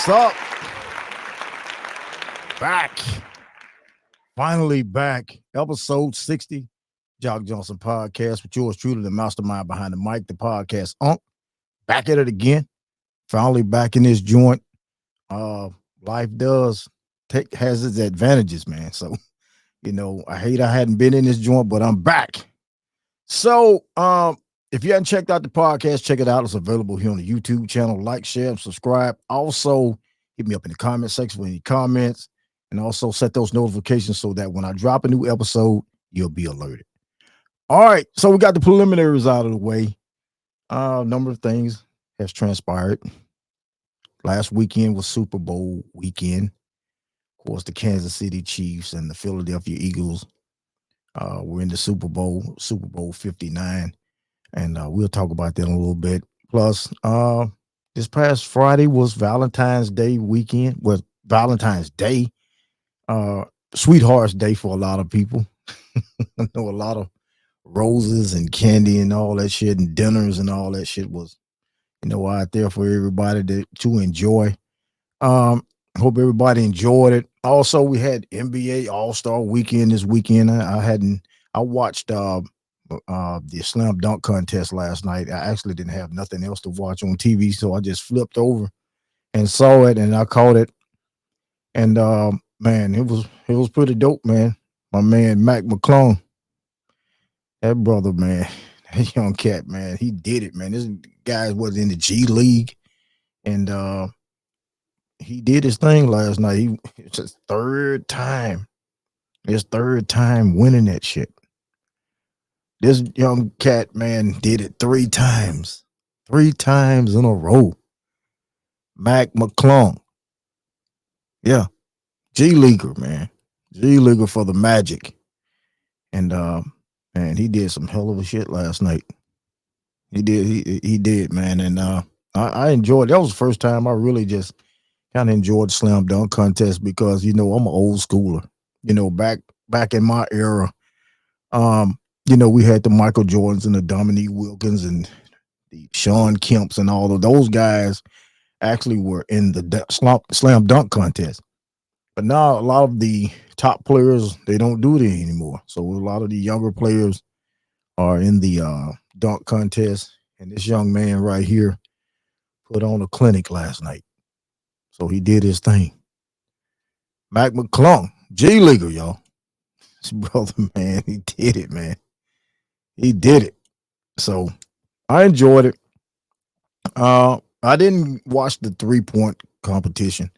up? Back. Finally back. Episode 60. Jock Johnson podcast with yours truly, the mastermind behind the mic, the podcast Unk. Back at it again. Finally back in this joint. Life has its advantages, man. So, I hate I hadn't been in this joint, but I'm back. So, if you haven't checked out the podcast, check it out. It's available here on the YouTube channel. Like, share, and subscribe. Also, hit me up in the comment section with any comments, and also set those notifications so that when I drop a new episode, you'll be alerted. All right, so we got the preliminaries out of the way. A number of things has transpired. Last weekend was Super Bowl weekend. Of course, the Kansas City Chiefs and the Philadelphia Eagles were in the Super Bowl 59. And we'll talk about that in a little bit. Plus, this past Friday was Valentine's Day weekend. Was Valentine's Day, Sweetheart's Day for a lot of people. I know a lot of roses and candy and all that shit and dinners and all that shit was, out there for everybody to enjoy. Hope everybody enjoyed it. Also, we had NBA All-Star Weekend this weekend. I watched the slam dunk contest last night. I actually didn't have nothing else to watch on TV, so I just flipped over and saw it, and I caught it. And man, it was pretty dope, man. My man Mac McClung, that brother, man, that young cat, man, he did it, man. This guy was in the G League, and he did his thing last night. It's his third time winning that shit. This young cat, man, did it three times in a row. Mac McClung. Yeah. G Leaguer, man. G Leaguer for the Magic. And man, he did some hell of a shit last night. He did, man. And I enjoyed it. That was the first time I really just kind of enjoyed the slam dunk contest because, I'm an old schooler. Back in my era, we had the Michael Jordans and the Dominique Wilkins and the Sean Kemps and all of those guys actually were in the slam dunk contest. But now a lot of the top players, they don't do it anymore. So a lot of the younger players are in the dunk contest. And this young man right here put on a clinic last night. So he did his thing. Mac McClung, G Leaguer, y'all. This brother, man, he did it, man. He did it. So I enjoyed it. I didn't watch the 3-point competition.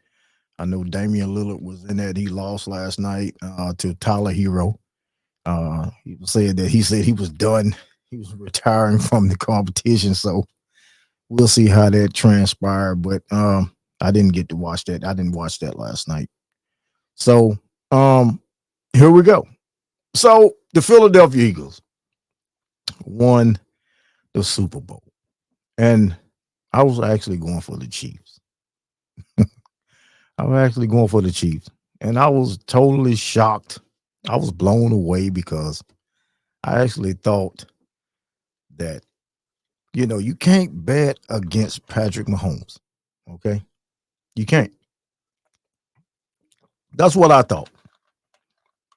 I know Damian Lillard was in that. He lost last night to Tyler Hero. He said he was done. He was retiring from the competition. So we'll see how that transpired. But I didn't get to watch that. I didn't watch that last night. So here we go. So the Philadelphia Eagles won the Super Bowl. And I was actually going for the Chiefs. I was actually going for the Chiefs. And I was totally shocked. I was blown away because I actually thought that, you can't bet against Patrick Mahomes. Okay? You can't. That's what I thought.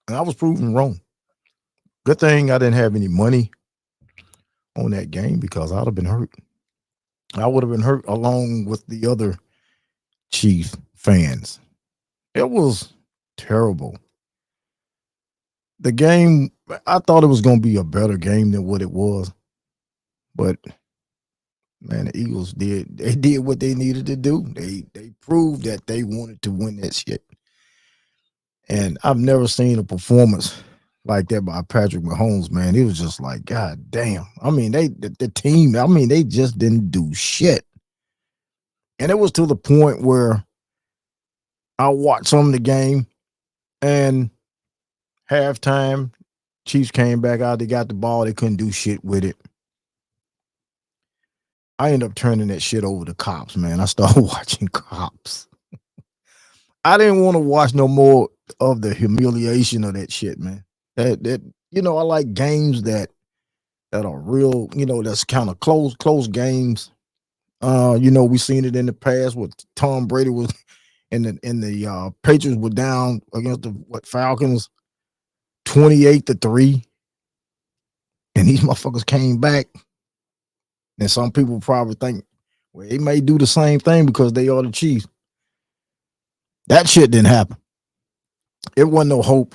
And I was proven wrong. Good thing I didn't have any money on that game because I'd have been hurt. I would have been hurt along with the other Chief fans. It was terrible. The game, I thought it was going to be a better game than what it was. But, man, the Eagles did what they needed to do. They proved that they wanted to win that shit. And I've never seen a performance like that by Patrick Mahomes, man. It was just like, God damn. I mean, the team, they just didn't do shit. And it was to the point where I watched some of the game and halftime, Chiefs came back out. They got the ball. They couldn't do shit with it. I ended up turning that shit over to Cops, man. I started watching Cops. I didn't want to watch no more of the humiliation of that shit, man. That I like games that are real, that's kind of close games. We seen it in the past with Tom Brady was and the Patriots were down against the Falcons 28-3, and these motherfuckers came back. And some people probably think, well, they may do the same thing because they are the Chiefs. That shit didn't happen. It wasn't no hope.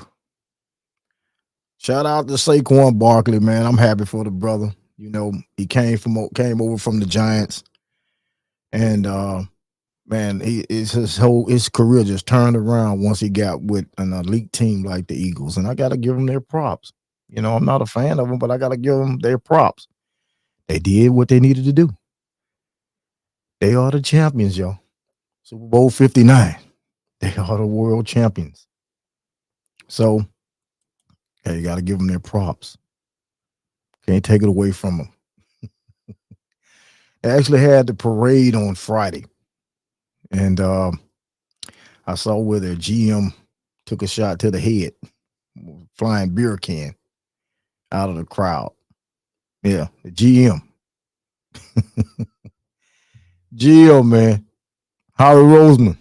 Shout out to Saquon Barkley, man. I'm happy for the brother. He came over from the Giants, and man, his career just turned around once he got with an elite team like the Eagles, and I got to give them their props. I'm not a fan of them, but I got to give them their props. They did what they needed to do. They are the champions, y'all. Super Bowl 59. They are the world champions. So, hey, you got to give them their props. Can't take it away from them. They actually had the parade on Friday, and I saw where their GM took a shot to the head, flying beer can out of the crowd. Yeah, the GM. GM, man. Howie Roseman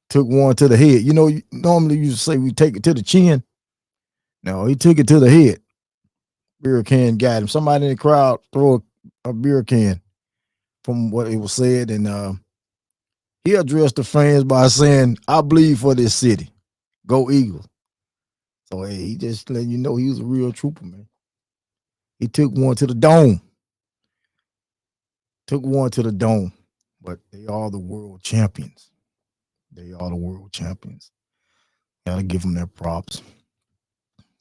took one to the head. Normally you say we take it to the chin. No, he took it to the head. Beer can got him. Somebody in the crowd throw a beer can from what it was said, and he addressed the fans by saying, "I bleed for this city. Go Eagles." So hey, he just letting you know he was a real trooper, man. He took one to the dome. But they are the world champions. Gotta give them their props.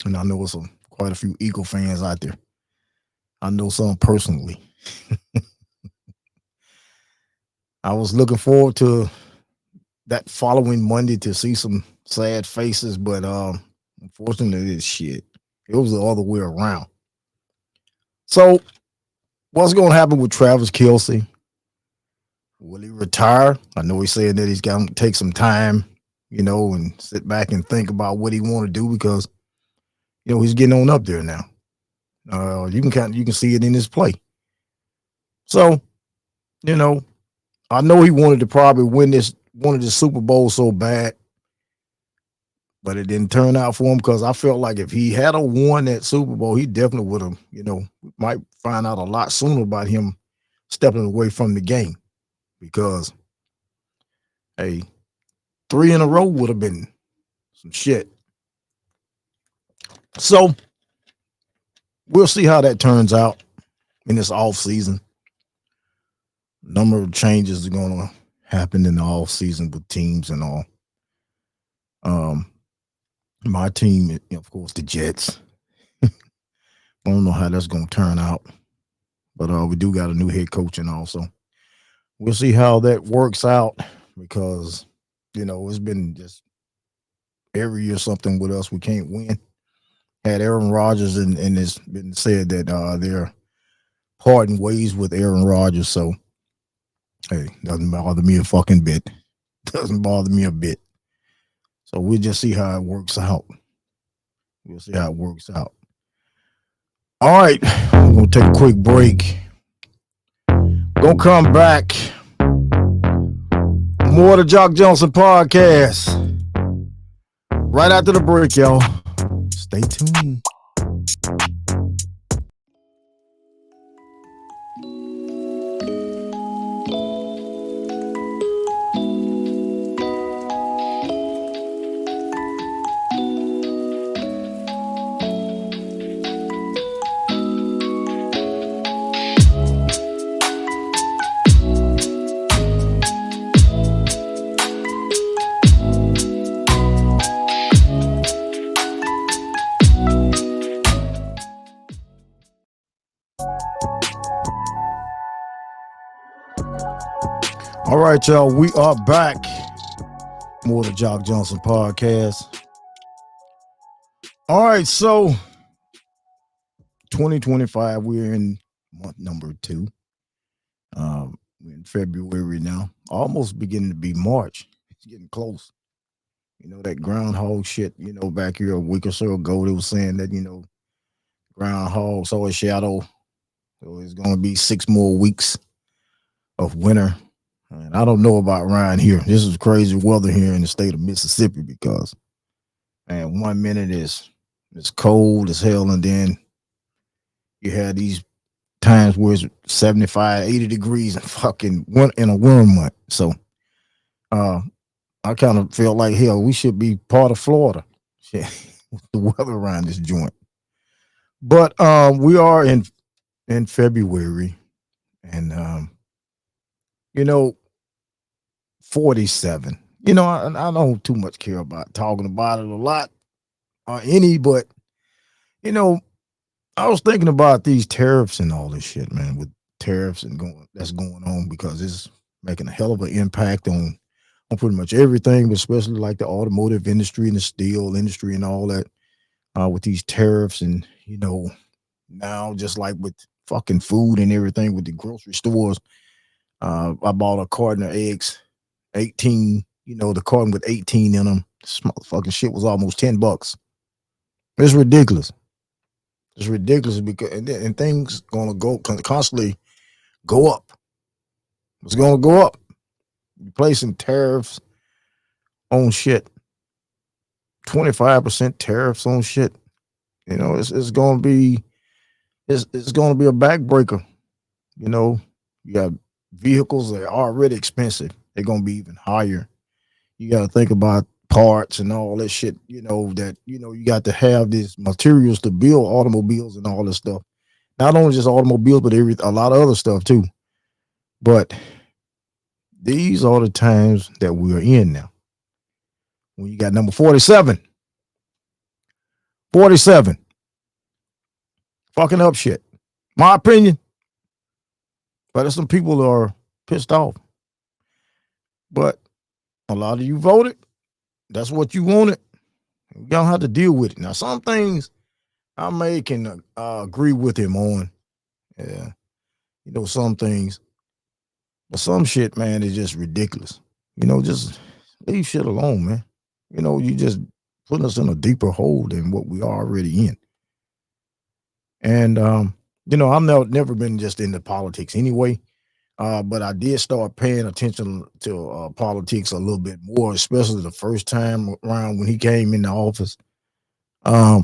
And I know there's quite a few Eagle fans out there. I know some personally. I was looking forward to that following Monday to see some sad faces, but unfortunately, this shit. It was the other way around. So, what's going to happen with Travis Kelce? Will he retire? I know he's saying that he's got to take some time, and sit back and think about what he want to do because, he's getting on up there now. You can see it in his play. So, I know he wanted to probably wanted the Super Bowl so bad, but it didn't turn out for him because I felt like if he had won that Super Bowl, he definitely would have, might find out a lot sooner about him stepping away from the game because, hey, 3 in a row would have been some shit. So we'll see how that turns out in this off season. Number of changes are going to happen in the off season with teams and all. My team, of course, the Jets. I don't know how that's going to turn out, but we do got a new head coach and also we'll see how that works out because it's been just every year something with us we can't win. Had Aaron Rodgers and it's been said that they're parting ways with Aaron Rodgers. So hey, doesn't bother me a fucking bit. Doesn't bother me a bit. So we'll just see how it works out. All right, we're gonna take a quick break. Gonna come back. More of the Jock Johnson podcast. Right after the break, y'all. Stay tuned. All right, y'all. We are back. More of the Jock Johnson podcast. All right, so 2025, we're in month number 2. We're in February now. Almost beginning to be March. It's getting close. That groundhog shit, back here a week or so ago, they were saying that, groundhog saw a shadow. So it's going to be 6 more weeks of winter. And I don't know about around here. This is crazy weather here in the state of Mississippi because, man, 1 minute it's cold as hell, and then you have these times where it's 75, 80 degrees and fucking in a winter month. So uh, I kind of felt like, hell, we should be part of Florida. Shit, the weather around this joint. But we are in February, and you know, 47. I don't too much care about talking about it a lot or any, but you know, I was thinking about these tariffs and all this shit, man, with tariffs and that's going on because it's making a hell of an impact on pretty much everything, but especially like the automotive industry and the steel industry and all that, with these tariffs. And now just like with fucking food and everything with the grocery stores, I bought a carton of eggs, 18, the carton with 18 in them. This motherfucking shit was almost $10. It's ridiculous. It's ridiculous because and things gonna go constantly go up. It's gonna go up. You're placing tariffs on shit, 25% tariffs on shit. It's gonna be it's gonna be a backbreaker. You got vehicles that are already expensive. They're gonna be even higher. You got to think about parts and all that shit. You got to have these materials to build automobiles and all this stuff. Not only just automobiles, but a lot of other stuff too. But these are the times that we are in now. When you got number 47, 47, fucking up shit. My opinion. But there's some people that are pissed off. But a lot of you voted. That's what you wanted. You don't have to deal with it. Now, some things I may can agree with him on. Yeah. Some things. But some shit, man, is just ridiculous. Just leave shit alone, man. You just putting us in a deeper hole than what we are already in. And I'm never been just into politics anyway. But I did start paying attention to politics a little bit more, especially the first time around when he came into office. I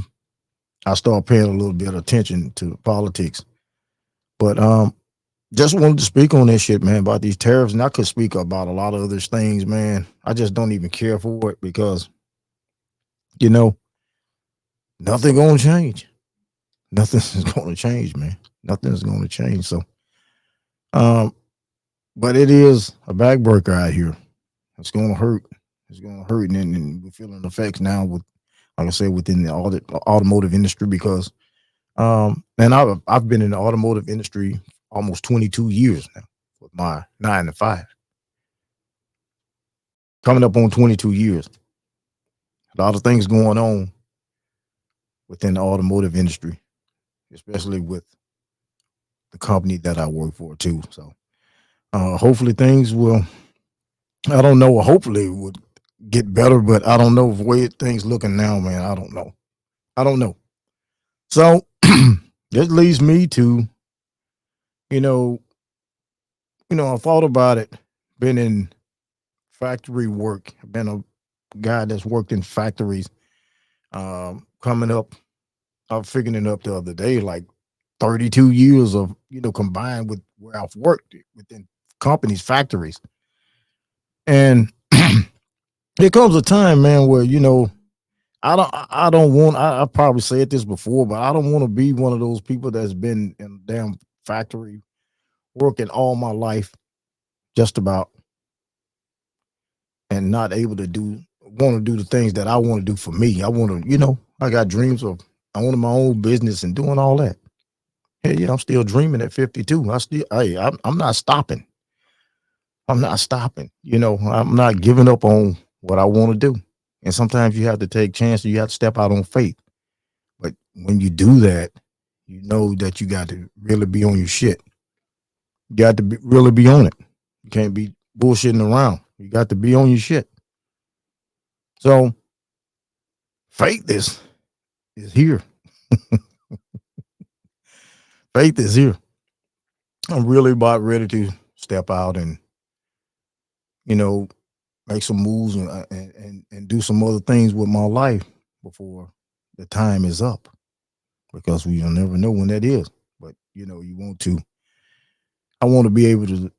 started paying a little bit of attention to politics. But just wanted to speak on this shit, man, about these tariffs. And I could speak about a lot of other things, man. I just don't even care for it because, nothing gonna change. Nothing's gonna change, man. Nothing's gonna change. So, but it is a backbreaker out here. It's gonna hurt. It's gonna hurt, and we're feeling the effects now with, like I said, within the automotive industry because, and I've been in the automotive industry almost 22 years now with my 9 to 5. Coming up on 22 years. A lot of things going on within the automotive industry, especially with the company that I work for too. So hopefully things will, I don't know, hopefully it would get better, but I don't know the way things looking now, man. I don't know. I don't know. So this leads me to, you know, I thought about it, been in factory work, been a guy that's worked in factories. Coming up, I was figuring it up the other day, like 32 years of, combined with where I've worked within companies, factories. And there comes a time, man, where, I don't want, I probably said this before, but I don't want to be one of those people that's been in a damn factory working all my life, just about, and not able to want to do the things that I want to do for me. I want to, I got dreams of owning my own business and doing all that. Hey, yeah, I'm still dreaming at 52. I'm not stopping. I'm not stopping. I'm not giving up on what I want to do. And sometimes you have to take chances. You have to step out on faith. But when you do that, you know that you got to really be on your shit. You got to really be on it. You can't be bullshitting around. You got to be on your shit. So faith is here. Faith is here. I'm really about ready to step out and, you know, make some moves and do some other things with my life before the time is up, because we'll never know when that is. But you want to. I want to be able to,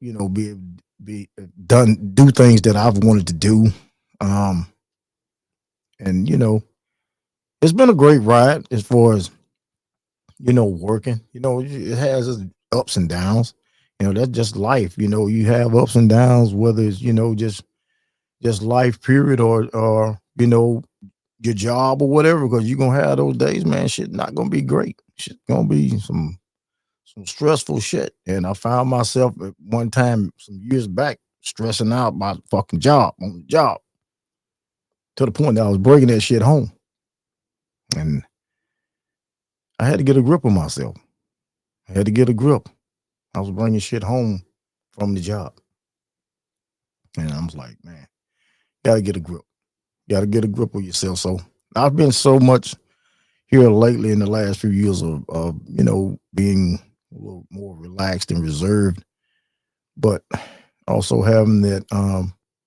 be do things that I've wanted to do, um, and it's been a great ride as far as working. It has its ups and downs. That's just life. You have ups and downs, whether it's just life period, or your job or whatever, because you're gonna have those days, man. Shit not gonna be great. Shit gonna be some stressful shit. And I found myself at one time some years back stressing out about the fucking job on the job, to the point that I was bringing that shit home. And I had to get a grip on myself. I had to get a grip. I was bringing shit home from the job. And I was like, man, gotta get a grip. Gotta get a grip of yourself. So I've been so much here lately in the last few years of being a little more relaxed and reserved, but also having that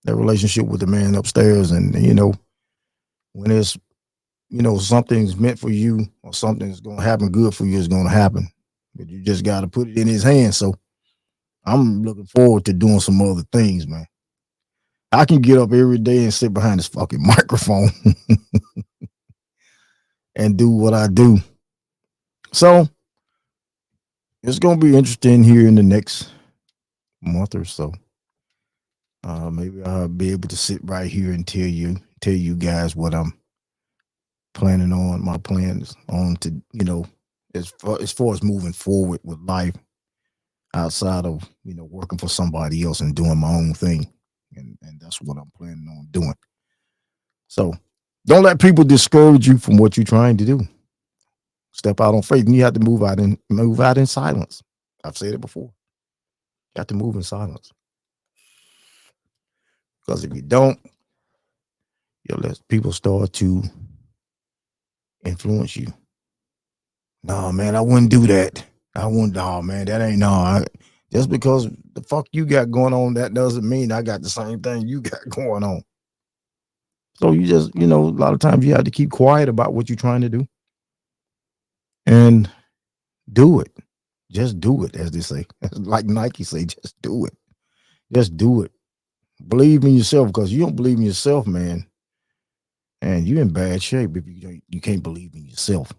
relationship with the man upstairs. And when it's something's meant for you, or something's gonna happen good for you, it's gonna happen. But you just gotta put it in his hands. So I'm looking forward to doing some other things, man. I can get up every day and sit behind this fucking microphone and do what I do. So it's gonna be interesting here in the next month or so. Maybe I'll be able to sit right here and tell you guys what I'm planning on, my plans on to, as far as moving forward with life, outside of, working for somebody else and doing my own thing. And that's what I'm planning on doing. So don't let people discourage you from what you're trying to do. Step out on faith, and you have to move out in silence. I've said it before. You have to move in silence. Because if you don't, you'll let people start to influence you. No, man, I wouldn't do that. I wouldn't. No, man, that ain't no. Just because the fuck you got going on, that doesn't mean I got the same thing you got going on. So you just, a lot of times you have to keep quiet about what you're trying to do and do it. Just do it, as they say. Like Nike say, just do it. Just do it. Believe in yourself, because you don't believe in yourself, man, and you're in bad shape if you can't believe in yourself.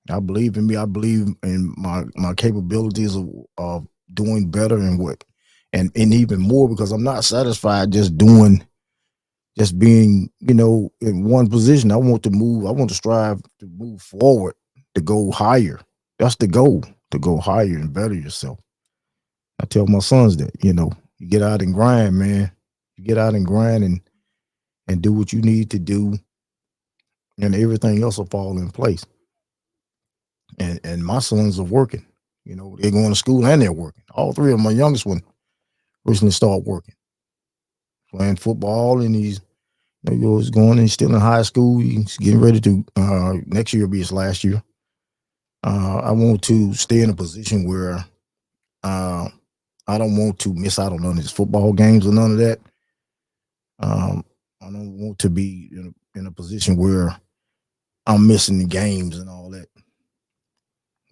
I believe in me. I believe in my capabilities of doing better and even more, because I'm not satisfied just being, in one position. I want to move. I want to strive to move forward, to go higher. That's the goal, to go higher and better yourself. I tell my sons that, you get out and grind, man. You get out and grind and do what you need to do, and everything else will fall in place. And my sons are working. They're going to school and they're working. All three of them. My youngest one recently started working, playing football, and he's going, and he's still in high school. He's getting ready to next year will be his last year. I want to stay in a position where I don't want to miss out on none of his football games or none of that. I don't want to be in a position where I'm missing the games and all that,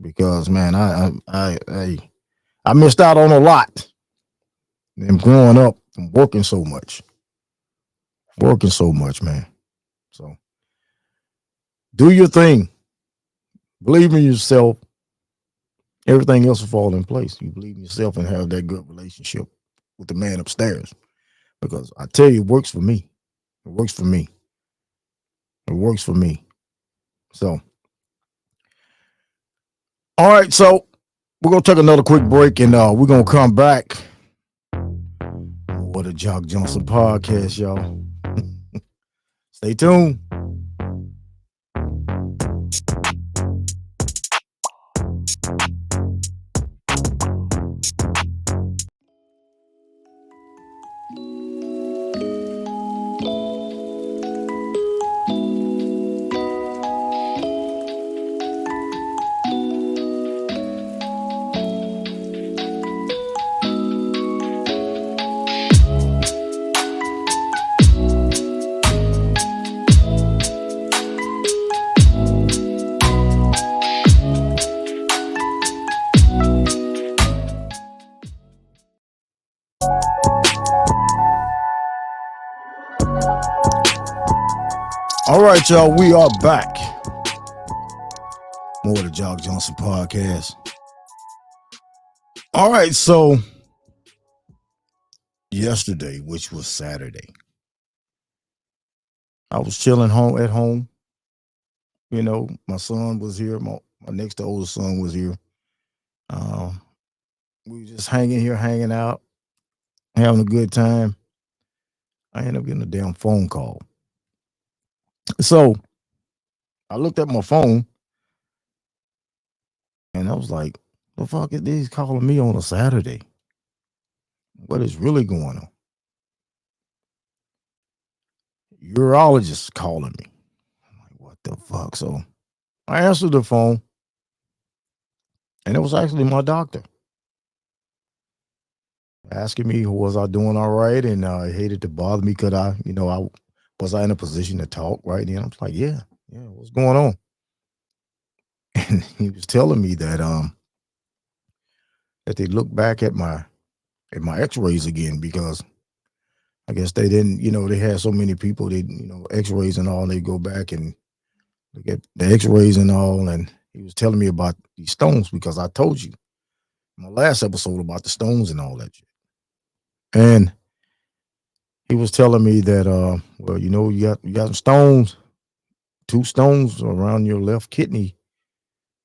because man, I missed out on a lot. And growing up and working so much, man. So do your thing. Believe in yourself. Everything else will fall in place. You believe in yourself and have that good relationship with the man upstairs. Because I tell you, it works for me. It works for me. It works for me. So, all right. So we're gonna take another quick break, and we're gonna come back. What a Jock Johnson podcast, y'all. Stay tuned. All right, y'all, we are back. More of the Jock Johnson podcast. All right, so yesterday, which was Saturday, I was chilling at home. You know, my son was here. My next to oldest son was here. Um, we were just hanging out, having a good time. I ended up getting a damn phone call. So I looked at my phone and I was like, the fuck is these calling me on a Saturday? What is really going on? Urologist calling me. I'm like, what the fuck? So I answered the phone and it was actually my doctor asking me, was I doing all right? And he hated to bother me. Could I, was I in a position to talk right then? I was like, yeah, what's going on? And he was telling me that they looked back at my X-rays again because I guess they didn't, they had so many people, they, X-rays and all. They go back and look at the X-rays and all, and he was telling me about these stones because I told you in my last episode about the stones and all that shit. And he was telling me that, well, you got some stones, 2 stones around your left kidney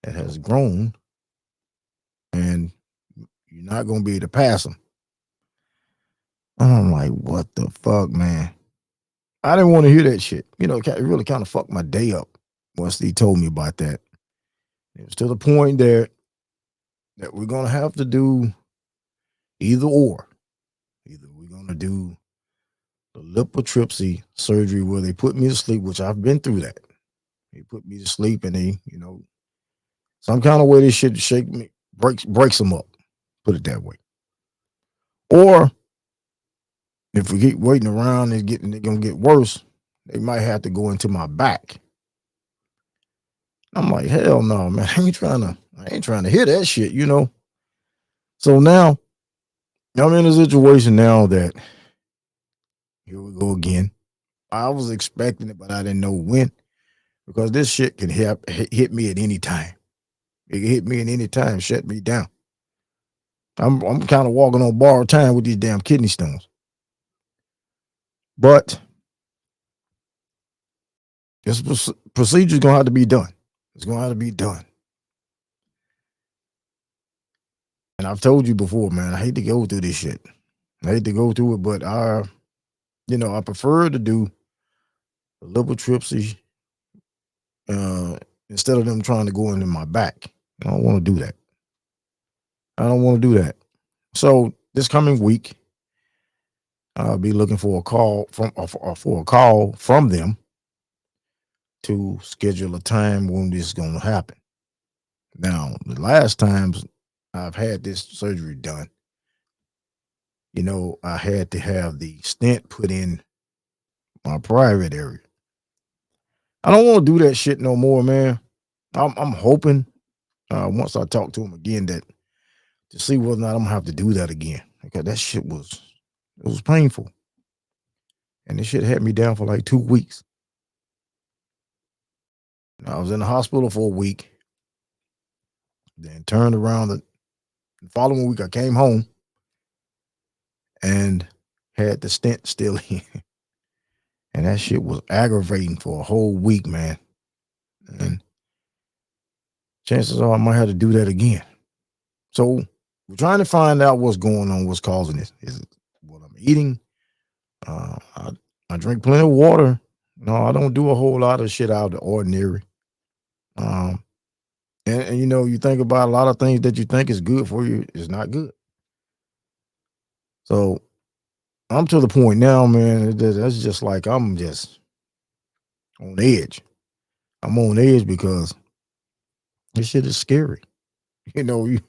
that has grown, and you're not going to be able to pass them. And I'm like, what the fuck, man? I didn't want to hear that shit. It really kind of fucked my day up once he told me about that. It was to the point that we're going to have to do either or. Either we're going to do the lithotripsy surgery where they put me to sleep, which I've been through that. They put me to sleep and they, some kind of way they should shake me, breaks them up, put it that way. Or if we keep waiting around and they're going to get worse, they might have to go into my back. I'm like, hell no, man. I ain't trying to hear that shit, So now I'm in a situation now that here we go again. I was expecting it, but I didn't know when because this shit can hit me at any time. It can hit me at any time, shut me down. I'm kind of walking on borrowed time with these damn kidney stones. But this procedure is going to have to be done. It's going to have to be done. And I've told you before, man, I hate to go through this shit. I hate to go through it, but I prefer to do the lithotripsy instead of them trying to go into my back. I don't want to do that. I don't want to do that. So this coming week, I'll be looking for a call from them to schedule a time when this is going to happen. Now, the last times I've had this surgery done, I had to have the stent put in my private area. I don't want to do that shit no more, man. I'm hoping once I talk to him again that to see whether or not I'm gonna have to do that again because that shit was painful, and this shit had me down for like 2 weeks. I was in the hospital for a week, then turned around the following week. I came home and had the stent still in, and that shit was aggravating for a whole week, man. And chances are I might have to do that again. So we're trying to find out what's going on, what's causing this. Is it what I'm eating? I drink plenty of water. No, I don't do a whole lot of shit out of the ordinary. And you think about a lot of things that you think is good for you is not good. So I'm to the point now, man. That's just like I'm just on edge. I'm on edge because this shit is scary. You don't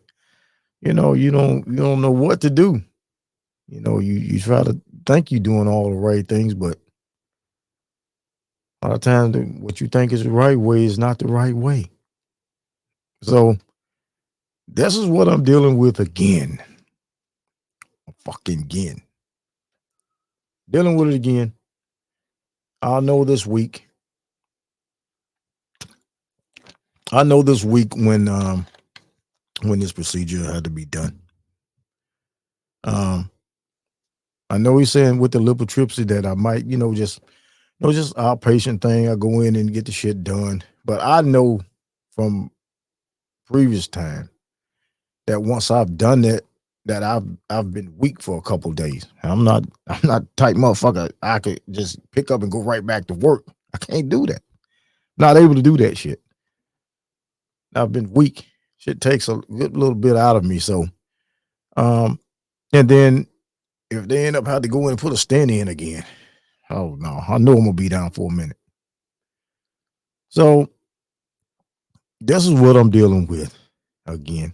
know what to do. You try to think you're doing all the right things, but a lot of times what you think is the right way is not the right way. So this is what I'm dealing with again. Fucking again. Dealing with it again. I'll know this week. I know this week when this procedure had to be done. Um, I know he's saying with the lithotripsy that I might, just outpatient thing. I go in and get the shit done. But I know from previous time that once I've done that I've been weak for a couple of days. I'm not type motherfucker. I could just pick up and go right back to work. I can't do that. Not able to do that shit. I've been weak. Shit takes a good little bit out of me. So, and then if they end up having to go in and put a stent in again, oh no, I know I'm gonna be down for a minute. So this is what I'm dealing with. Again,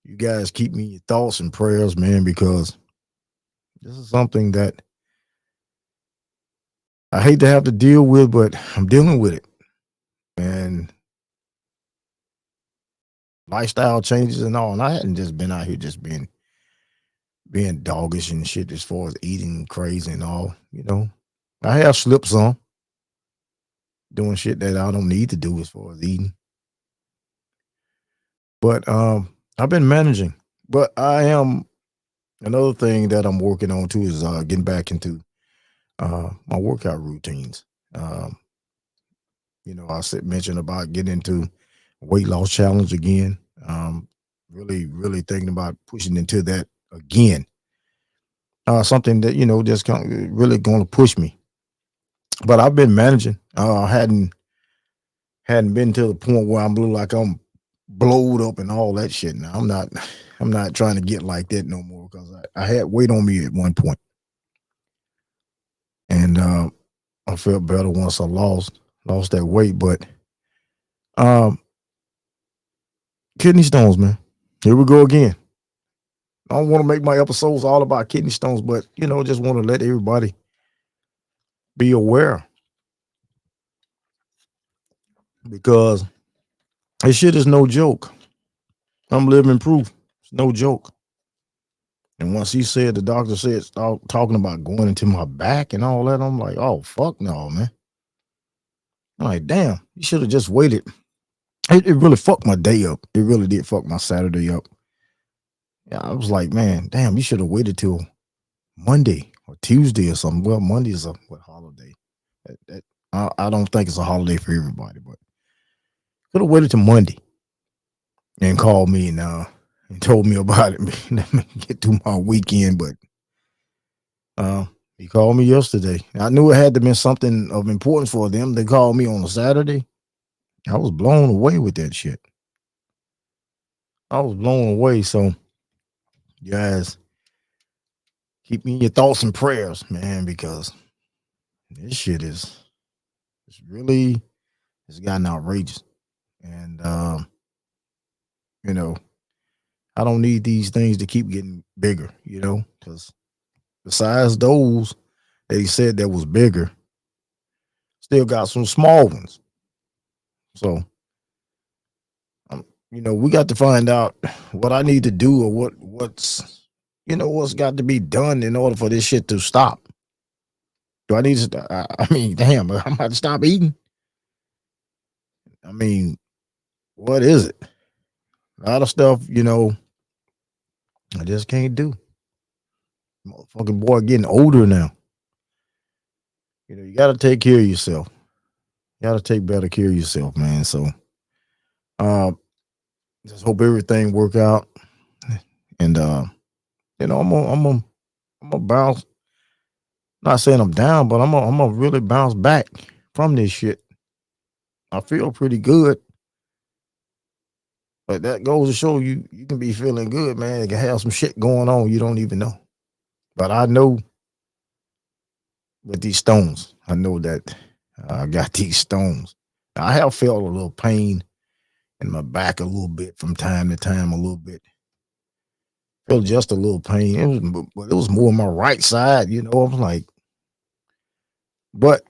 you guys keep me in your thoughts and prayers, man, because this is something that I hate to have to deal with, but I'm dealing with it. And lifestyle changes and all. And I hadn't just been out here just being doggish and shit as far as eating crazy and all. I have slipped some, doing shit that I don't need to do as far as eating. But I've been managing. But I am another thing that I'm working on too is getting back into my workout routines. I mentioned about getting into weight loss challenge again. Really, really thinking about pushing into that again. Something that just kind of really going to push me. But I've been managing. I hadn't been to the point where I'm like I'm blowed up and all that shit. Now I'm not trying to get like that no more because I had weight on me at one point, and I felt better once I lost that weight. But um, kidney stones, man. Here we go again. I don't want to make my episodes all about kidney stones, but just want to let everybody be aware because this shit is no joke. I'm living proof. It's no joke. And once the doctor said, start talking about going into my back and all that, I'm like, oh, fuck no, man. I'm like, damn, you should have just waited. It really fucked my day up. It really did fuck my Saturday up. Yeah, I was like, man, damn, you should have waited till Monday or Tuesday or something. Well, Monday is a holiday? I don't think it's a holiday for everybody, but could have waited till Monday and called me and told me about it. Let me get through my weekend, but he called me yesterday. I knew it had to be something of importance for them. They called me on a Saturday. I was blown away with that shit. I was blown away. So, guys, keep me in your thoughts and prayers, man, because this shit it's gotten outrageous. And you know, I don't need these things to keep getting bigger, because besides those they said that was bigger, still got some small ones. So, we got to find out what I need to do or what's got to be done in order for this shit to stop. Do I need to? I mean, damn, I'm about to stop eating. I mean, what is it? A lot of stuff, I just can't do. Motherfucking boy getting older now. You got to take care of yourself. You got to take better care of yourself, man. So, uh, just hope everything work out. And I'm gonna bounce. Not saying I'm down, but I'm gonna really bounce back from this shit. I feel pretty good, but that goes to show you can be feeling good, man. You can have some shit going on you don't even know. But I know with these stones, I know that I got these stones. I have felt a little pain in my back a little bit from time to time, a little bit. Feel just a little pain. But it was more on my right side, I'm like, but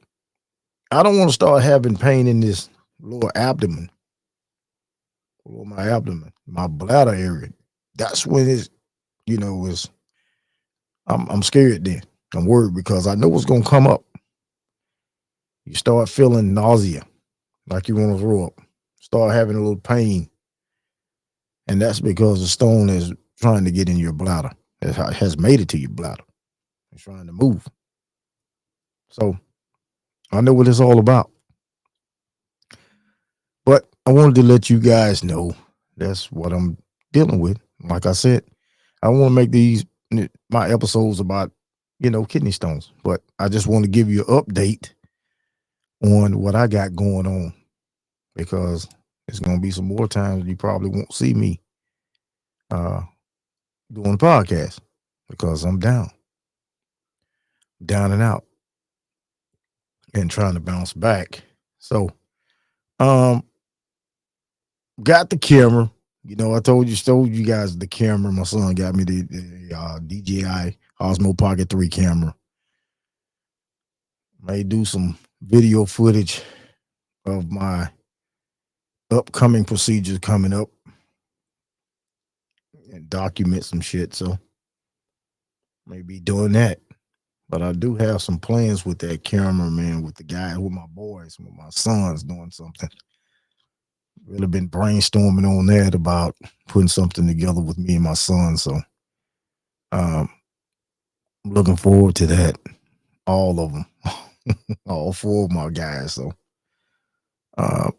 I don't want to start having pain in this lower abdomen, my bladder area. That's when it's I'm scared then. I'm worried because I know what's gonna come up. You start feeling nausea, like you want to throw up. start having a little pain, and that's because the stone is trying to get in your bladder. It has made it to your bladder. It's trying to move. So I know what it's all about. But I wanted to let you guys know that's what I'm dealing with. Like I said, I want to make these my episodes about kidney stones, but I just want to give you an update on what I got going on because there's going to be some more times you probably won't see me uh, doing the podcast because I'm down and out, and trying to bounce back. So, um, got the camera. I told you guys the camera. My son got me the DJI Osmo Pocket 3 camera. May do some video footage of my upcoming procedures coming up and document some shit. So maybe doing that. But I do have some plans with that camera, man, with the guy, with my boys, with my sons doing something. Really been brainstorming on that about putting something together with me and my son. So I'm looking forward to that. All of them, all four of my guys. So uh,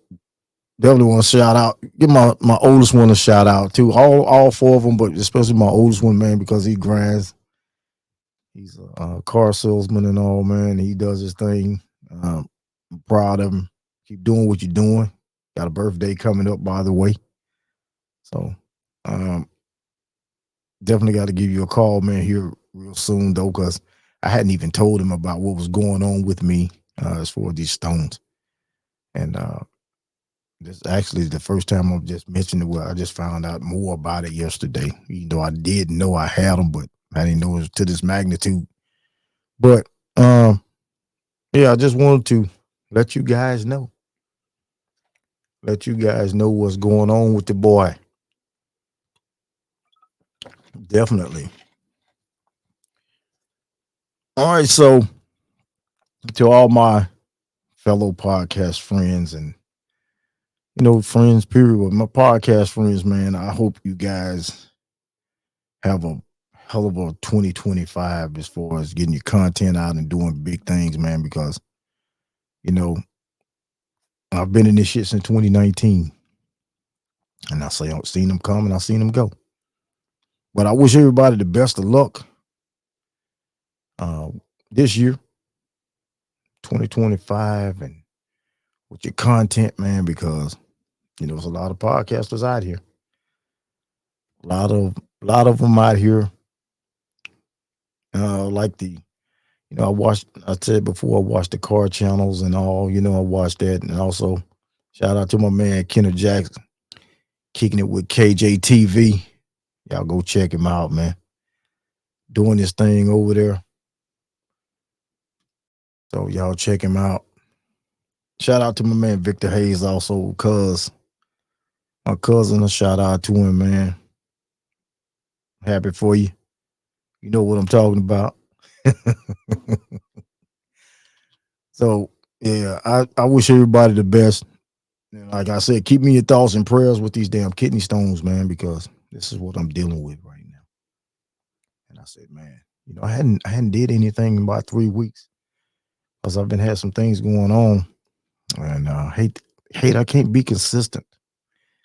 definitely want to shout out, give my oldest one a shout out too. All four of them, but especially my oldest one, man, because he grinds. He's a car salesman and all, man. He does his thing. I'm proud of him. Keep doing what you're doing. Got a birthday coming up, by the way. So definitely got to give you a call, man, here real soon, though, because I hadn't even told him about what was going on with me as far as these stones. And this actually is the first time I've just mentioned it. Well, I just found out more about it yesterday. Even though I did know I had them, but I didn't know it was to this magnitude. But yeah, I just wanted to let you guys know. Let you guys know what's going on with the boy. Definitely. All right, so to all my fellow podcast friends and friends, period, with my podcast friends, man, I hope you guys have a hell of a 2025 as far as getting your content out and doing big things, man, because you know I've been in this shit since 2019, and I've seen them come and I've seen them go. But I wish everybody the best of luck uh, this year, 2025, and with your content, man, because there's a lot of podcasters out here, a lot of them out here, like the I said before, I watched the car channels and all, I watched that. And also, shout out to my man, Kenneth Jackson, kicking it with KJTV. Y'all go check him out, man. Doing this thing over there. So, y'all check him out. Shout out to my man, Victor Hayes, also, my cousin, a shout out to him, man. Happy for you. You know what I'm talking about. So, yeah, I wish everybody the best. And like I said, keep me in your thoughts and prayers with these damn kidney stones, man, because this is what I'm dealing with right now. And I said, man, I hadn't did anything in about 3 weeks because I've been had some things going on, and hate I can't be consistent.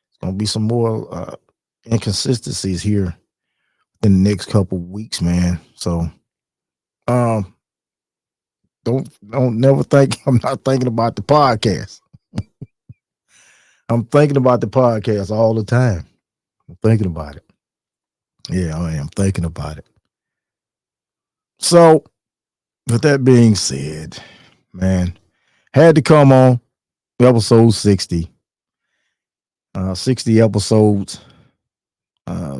It's gonna be some more inconsistencies here in the next couple weeks, man. So um, don't never think I'm not thinking about the podcast. I'm thinking about the podcast all the time. I'm thinking about it. Yeah, I am thinking about it. So, with that being said, man, had to come on episode 60. 60 episodes.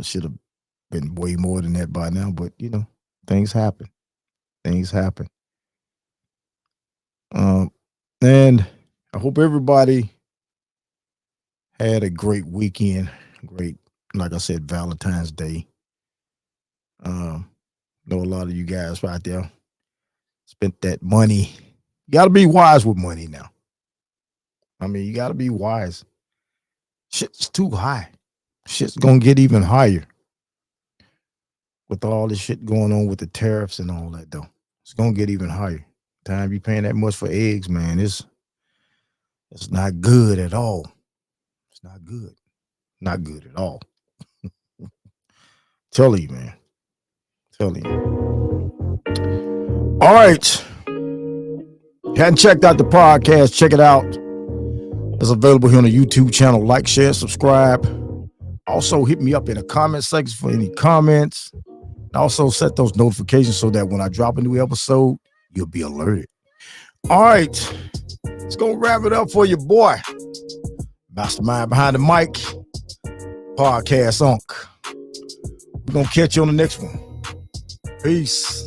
Should have been way more than that by now, but things happen. Things happen. And I hope everybody had a great weekend. Great, like I said, Valentine's Day. Know a lot of you guys out there spent that money. You got to be wise with money now. I mean, you got to be wise. Shit's too high. Shit's gonna get even higher with all this shit going on with the tariffs and all that, though. It's gonna get even higher. Time you paying that much for eggs, man, it's not good at all. It's not good. Not good at all. Tell you, man. Tell you. All right. Hadn't checked out the podcast, check it out. It's available here on the YouTube channel. Like, share, subscribe. Also, hit me up in the comment section for any comments. Also, set those notifications so that when I drop a new episode, you'll be alerted. All right. Let's go wrap it up for your boy. Mastermind behind the mic. Podcast Unc. We're going to catch you on the next one. Peace.